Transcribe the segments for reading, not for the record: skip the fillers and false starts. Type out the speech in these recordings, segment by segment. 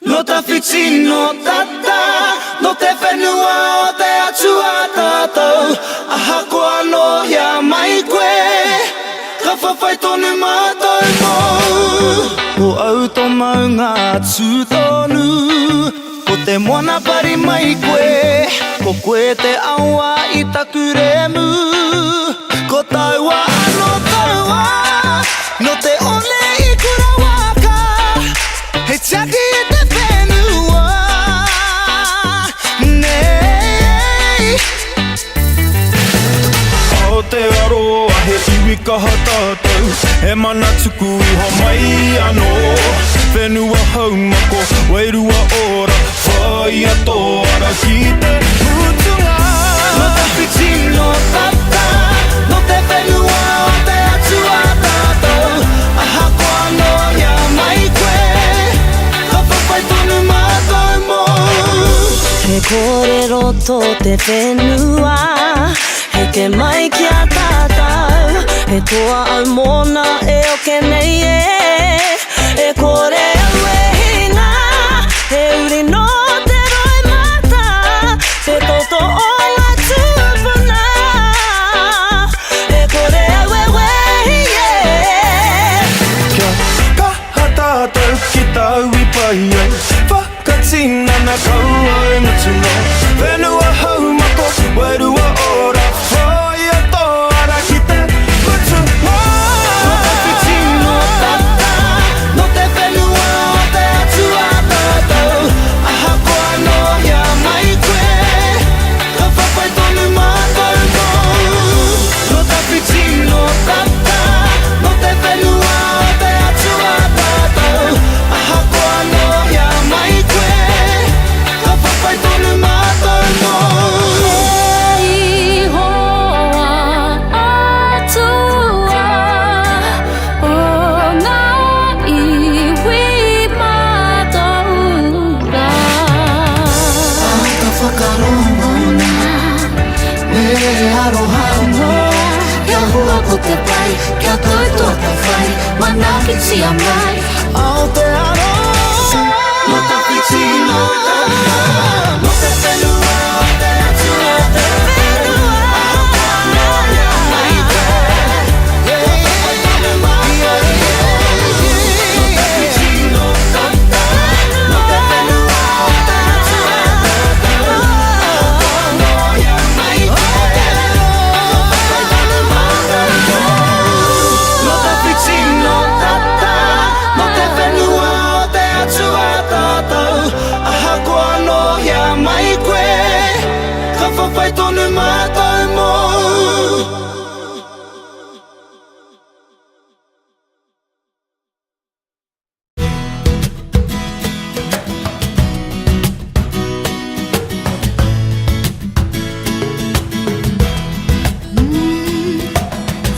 No tawhitino tata, no te whenua o te atua tātou. Aha koa no hea mai koe, ka whawhai tonu mātou mō. Ko au tō mau ngā tūtonu, ko te moana pari mai koe, ko koe te aua I taku remu. Ko taua ano taua, no te ole I kura waka, he tiaki I te whenua. Nei O te aroa he iwi kaha tātou, he mana tuku iho mai anō. Whenua haumako, wairua ora, whai ato ara ki te hutunga. No tawhitino tata, no te whenua o te atua tātou. Aha koa no hea mai koe, ka whawhai tonu mātou mō. He kōrero tō te whenua, he te mai ki a tātou. He toa au mōna e oke nei e kore au e hinga. He uri no te roi mata, te toto o ngā tūpuna. E kore au e wehi Kia kaha tātou ki tau I pai ai, whakatina na kaua e ngutuna. Whenua haumako, wairua ora, whai ato ara ki te hutunga. No tawhitino tata, no te whenua o te atua tātou. Aha koa no hea mai koe, ka whawhai tonu mātou mō. No tawhitino tata, no te whenua o te atua tātou. Aha koa no hea mai koe, ka whawhai tonu mātou mō. Hei hoa atua o ngā iwi mātaura. Ka whakarongona, me aroha moa. Kia hua ko te pai, kia tautua te whai, mana ki tia mai. Aotearoa No tawhitino tata, no te whenua o te atua tātou. Aha koa no hea mai koe, ka whawhai tonu mātou mō. No tawhitino tata, no te whenua o te atua tātou. Aha koa no hea mai koe, ka whawhai tonu mātou mō. No tawhitino tata, no te whenua o te atua tātou. Aha koa no hea mai koe, ka whawhai tonu mātou mō.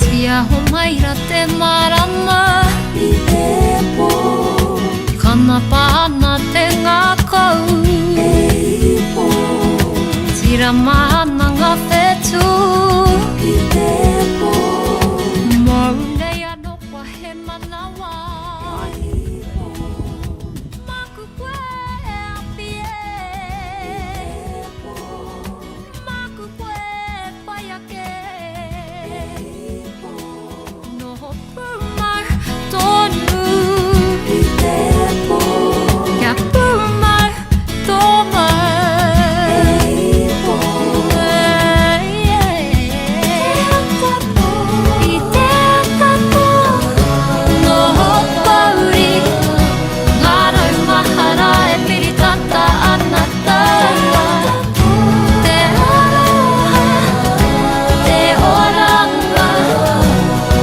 Tia ho maira te marama I te pō, kana pāna te ngākau E pō, tira mana ngā whetū I te pō, maunei anō kwa he manawa I pō, maku koe e api E pō, maku koe e pai ake Noho pumar tonu I te pō, kia pumar tomar E pō, I te atapo Noho pauri Ngā raumahara e piritata ana taua Te aroha, te oranga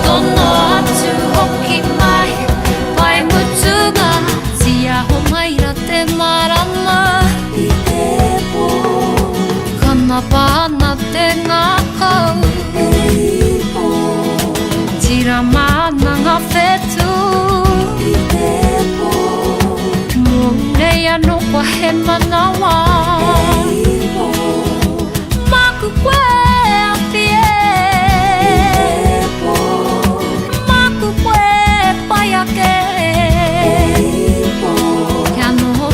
Tono atu hoki mai, pai mutuga Tia ho maira te marama I te pō, kana pāna te ngākau E pō, tira mana ngā whetū I te pō, mōrei anō kwa he manawa E pō, maku koe e api E pō, maku koe e pai ake E pō, kia noho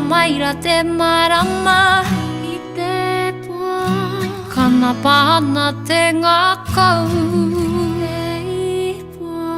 maira te marama I te poa Kana pāna te ngakau Ei poa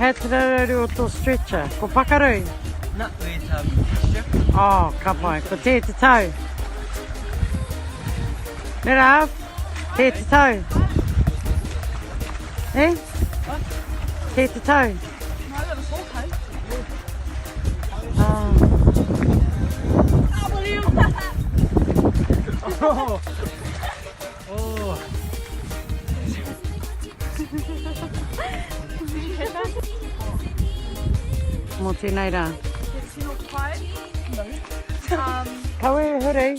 Hea te rararu o tō stretcher. Ko whakarui? Na, we tā Oh, ka pai. Ko te tau. Nera au? Te tau. Eh? Te tau. Oh, Mō tēnei rā. Kawe hurei.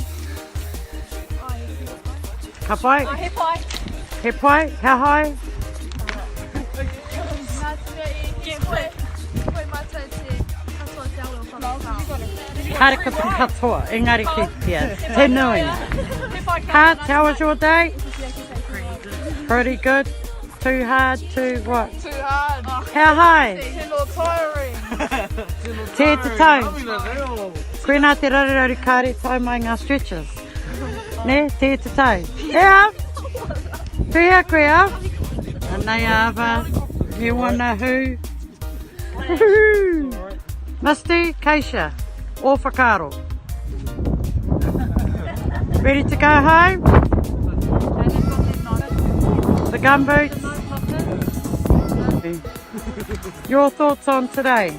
Ka pai? He pai. He pai? Ka hai? Kare ka tu katoa, engari ki tia. Te nui. How was your day? Pretty good. Too hard, too what? Too hard. How high? Too tiring. Te te tau. Koe nā te rarirauri kāre tau mai ngā stretchers. Ne, te te tau. E au? Pēhea koe au? Anei awa, me wana hu. Woohoo! Misty, Keisha, o whakaro. Ready to go home? The gumboots? Your thoughts on today?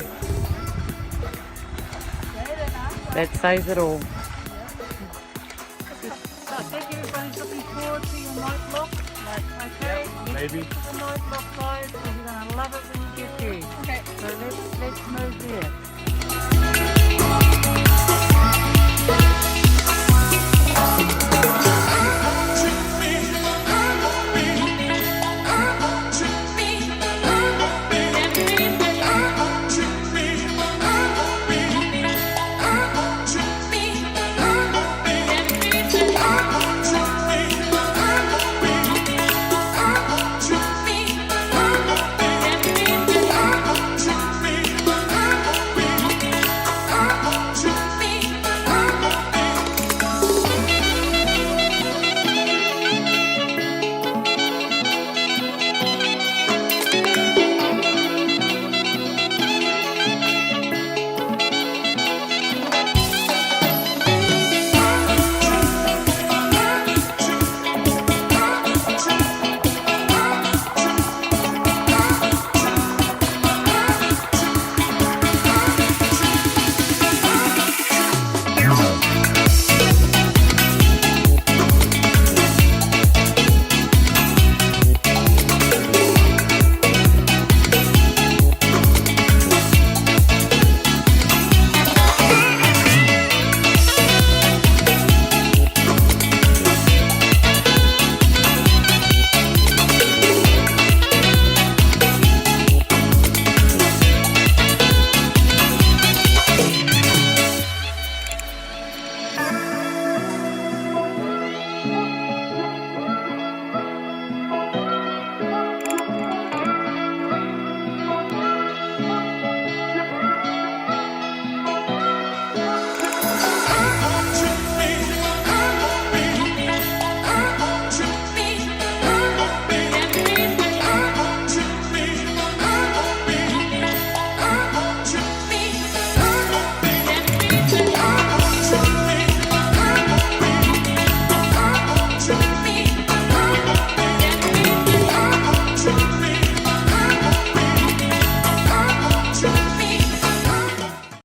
That says it all. I think everybody's looking forward to your night lock. Okay? maybe. The night lock guys, and you're going to love it when you get there. Okay. So let's move here.